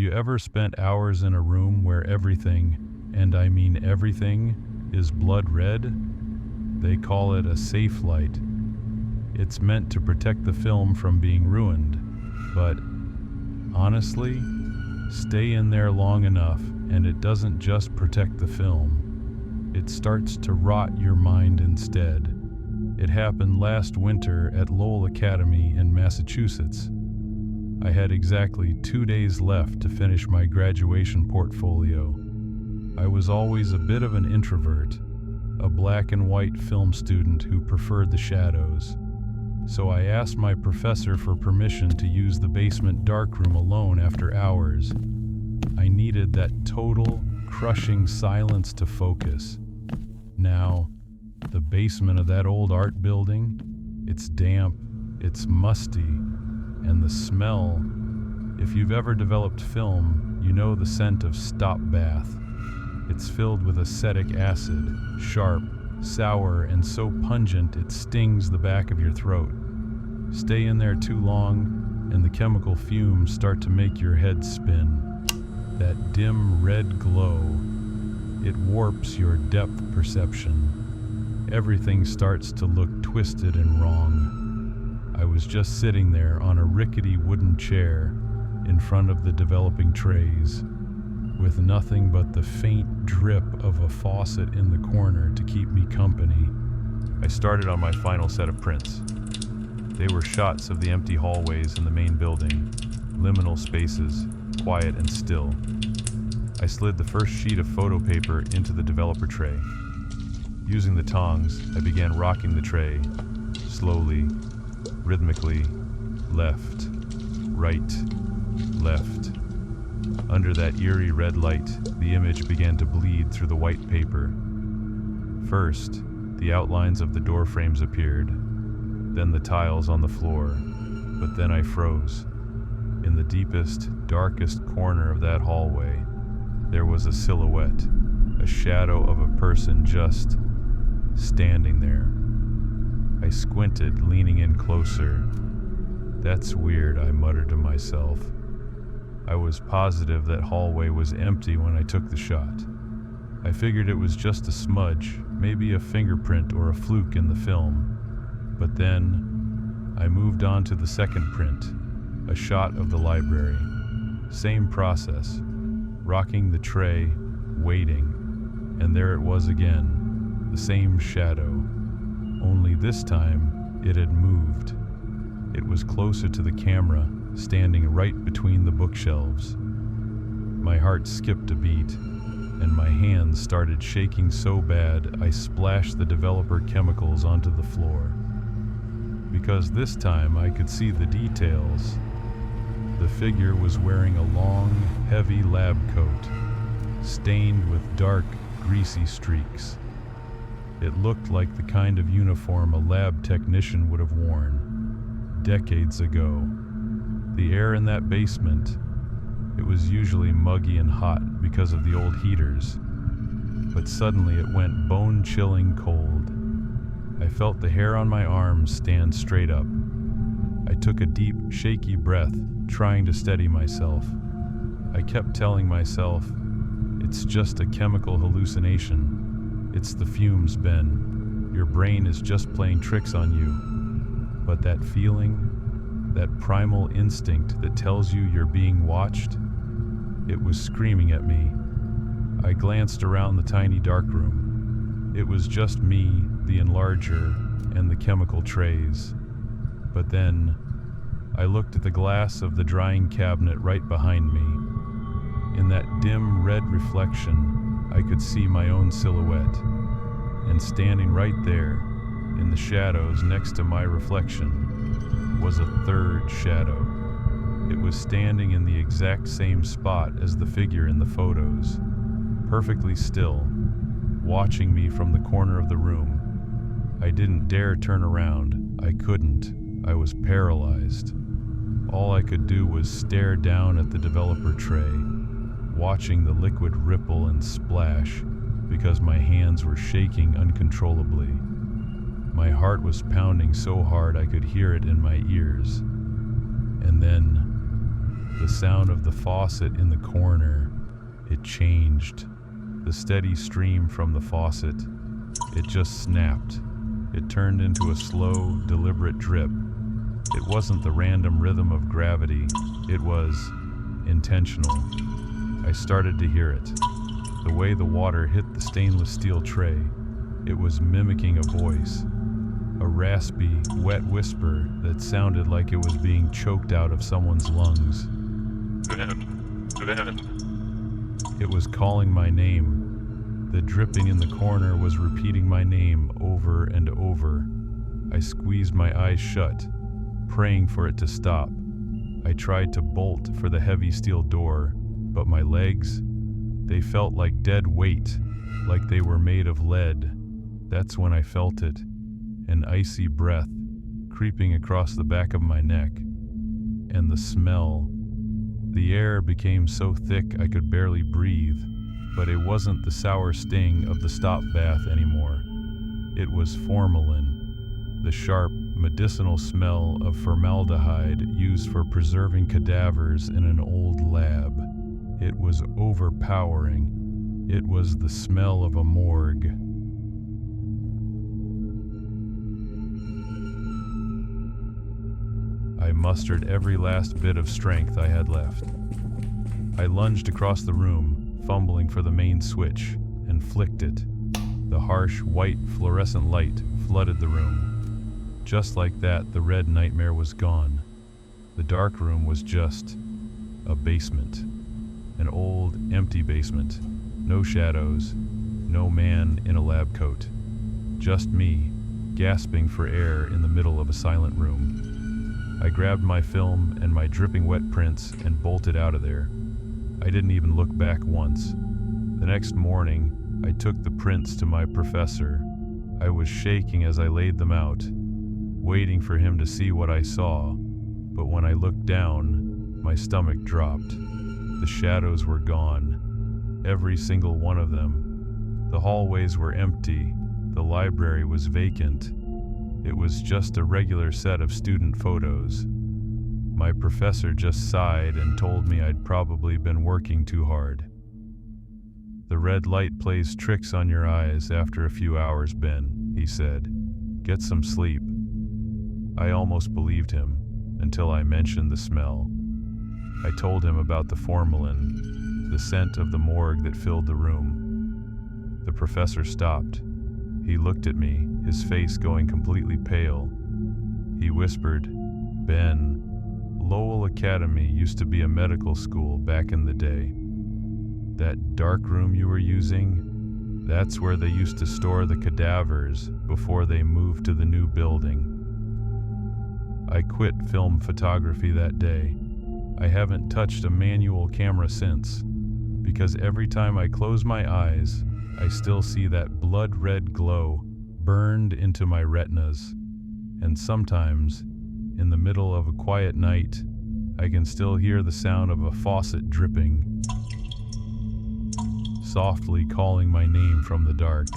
you ever spent hours in a room where everything, and I mean everything, is blood red? They call it a safelight. It's meant to protect the film from being ruined, but honestly, stay in there long enough and it doesn't just protect the film. It starts to rot your mind instead. It happened last winter at Lowell Academy in Massachusetts. I had exactly 2 days left to finish my graduation portfolio. I was always a bit of an introvert, a black and white film student who preferred the shadows. So I asked my professor for permission to use the basement darkroom alone after hours. I needed that total, crushing silence to focus. Now, the basement of that old art building, it's damp, it's musty, and the smell. If you've ever developed film, you know the scent of stop bath. It's filled with acetic acid, sharp, sour, and so pungent it stings the back of your throat. Stay in there too long, and the chemical fumes start to make your head spin. That dim red glow, it warps your depth perception. Everything starts to look twisted and wrong. I was just sitting there on a rickety wooden chair in front of the developing trays, with nothing but the faint drip of a faucet in the corner to keep me company. I started on my final set of prints. They were shots of the empty hallways in the main building, liminal spaces, quiet and still. I slid the first sheet of photo paper into the developer tray. Using the tongs, I began rocking the tray, slowly, rhythmically, left, right, left. Under that eerie red light, the image began to bleed through the white paper. First, the outlines of the door frames appeared, then the tiles on the floor, but then I froze. In the deepest, darkest corner of that hallway, there was a silhouette, a shadow of a person just standing there. I squinted, leaning in closer. "That's weird," I muttered to myself. I was positive that hallway was empty when I took the shot. I figured it was just a smudge, maybe a fingerprint or a fluke in the film. But then, I moved on to the second print, a shot of the library. Same process, rocking the tray, waiting, and there it was again, the same shadow. Only this time, it had moved. It was closer to the camera, standing right between the bookshelves. My heart skipped a beat, and my hands started shaking so bad I splashed the developer chemicals onto the floor. Because this time I could see the details. The figure was wearing a long, heavy lab coat, stained with dark, greasy streaks. It looked like the kind of uniform a lab technician would have worn decades ago. The air in that basement, it was usually muggy and hot because of the old heaters, but suddenly it went bone-chilling cold. I felt the hair on my arms stand straight up. I took a deep, shaky breath, trying to steady myself. I kept telling myself, "It's just a chemical hallucination. It's the fumes, Ben. Your brain is just playing tricks on you." But that feeling, that primal instinct that tells you you're being watched, it was screaming at me. I glanced around the tiny darkroom. It was just me, the enlarger, and the chemical trays. But then, I looked at the glass of the drying cabinet right behind me. In that dim red reflection, I could see my own silhouette. And standing right there, in the shadows next to my reflection, was a third shadow. It was standing in the exact same spot as the figure in the photos, perfectly still, watching me from the corner of the room. I didn't dare turn around. I couldn't. I was paralyzed. All I could do was stare down at the developer tray, watching the liquid ripple and splash because my hands were shaking uncontrollably. My heart was pounding so hard I could hear it in my ears. And then, The sound of the faucet in the corner, it changed. The steady stream from the faucet, it just snapped. It turned into a slow, deliberate drip. It wasn't the random rhythm of gravity, it was intentional. I started to hear it. The way the water hit the stainless steel tray, it was mimicking a voice. A raspy, wet whisper that sounded like it was being choked out of someone's lungs. Ben. It was calling my name. The dripping in the corner was repeating my name over and over. I squeezed my eyes shut, praying for it to stop. I tried to bolt for the heavy steel door, but my legs, they felt like dead weight, like they were made of lead. That's when I felt it, an icy breath creeping across the back of my neck. And the smell. The air became so thick I could barely breathe, but it wasn't the sour sting of the stop bath anymore. It was formalin, the sharp, medicinal smell of formaldehyde used for preserving cadavers in an old lab. It was overpowering. It was the smell of a morgue. I mustered every last bit of strength I had left. I lunged across the room, fumbling for the main switch, and flicked it. The harsh, white, fluorescent light flooded the room. Just like that, the red nightmare was gone. The darkroom was just a basement. An old, empty basement. No shadows, no man in a lab coat. Just me, gasping for air in the middle of a silent room. I grabbed my film and my dripping wet prints and bolted out of there. I didn't even look back once. The next morning, I took the prints to my professor. I was shaking as I laid them out, waiting for him to see what I saw. But when I looked down, my stomach dropped. The shadows were gone, every single one of them. The hallways were empty. The library was vacant. It was just a regular set of student photos. My professor just sighed and told me I'd probably been working too hard. The red light plays tricks on your eyes after a few hours, Ben, he said. Get some sleep. I almost believed him until I mentioned the smell. I told him about the formalin, the scent of the morgue that filled the room. The professor stopped. He looked at me, his face going completely pale. He whispered, Ben, Lowell Academy used to be a medical school back in the day. That dark room you were using, that's where they used to store the cadavers before they moved to the new building. I quit film photography that day. I haven't touched a manual camera since, because every time I close my eyes, I still see that blood-red glow burned into my retinas. And sometimes, in the middle of a quiet night, I can still hear the sound of a faucet dripping, softly calling my name from the dark.